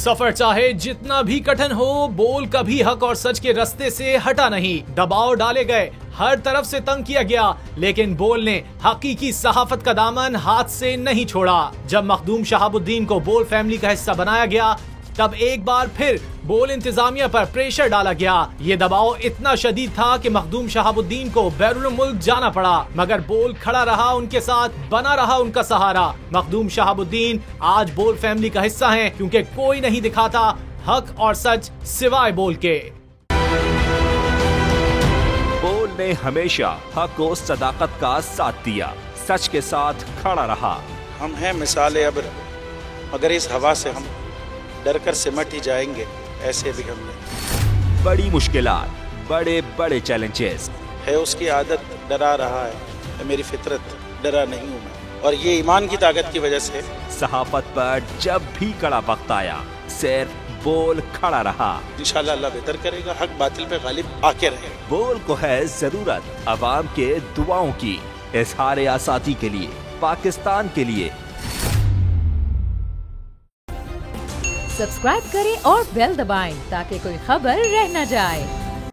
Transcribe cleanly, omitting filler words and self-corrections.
सफर चाहे जितना भी कठिन हो, बोल कभी हक और सच के रास्ते से हटा नहीं। दबाव डाले गए, हर तरफ से तंग किया गया, लेकिन बोल ने हकीकी सहाफत का दामन हाथ से नहीं छोड़ा। जब मखदूम शहाबुद्दीन को बोल फैमिली का हिस्सा बनाया गया, तब एक बार फिर बोल इंतजामिया पर प्रेशर डाला गया। ये दबाव इतना शदीद था कि मखदूम शहाबुद्दीन को बैरून मुल्क जाना पड़ा, मगर बोल खड़ा रहा उनके साथ, बना रहा उनका सहारा। मखदूम शहाबुद्दीन आज बोल फैमिली का हिस्सा हैं, क्योंकि कोई नहीं दिखाता हक और सच सिवाय बोल के। बोल ने हमेशा हक और सदाकत का साथ दिया, सच के साथ खड़ा रहा। हम हैं मिसाल अब्र, मगर इस हवा से हम डर कर सिमट ही जाएंगे, ऐसे भी हमने। बड़ी मुश्किलात, बड़े बड़े चैलेंजेस है उसकी आदत, डरा रहा है मेरी फितरत, डरा नहीं हूँ मैं, और ये ईमान की ताकत की वजह से। सहाफत पर जब भी कड़ा वक्त आया, सिर्फ बोल खड़ा रहा। इंशाल्लाह अल्लाह बेहतर करेगा, हक बातिल पे गालिब आके रहेगा। बोल को है जरूरत अवाम के दुआओं की, इजहार आसादी के लिए, पाकिस्तान के लिए। सब्सक्राइब करें और बेल दबाएं ताकि कोई खबर रह न जाए।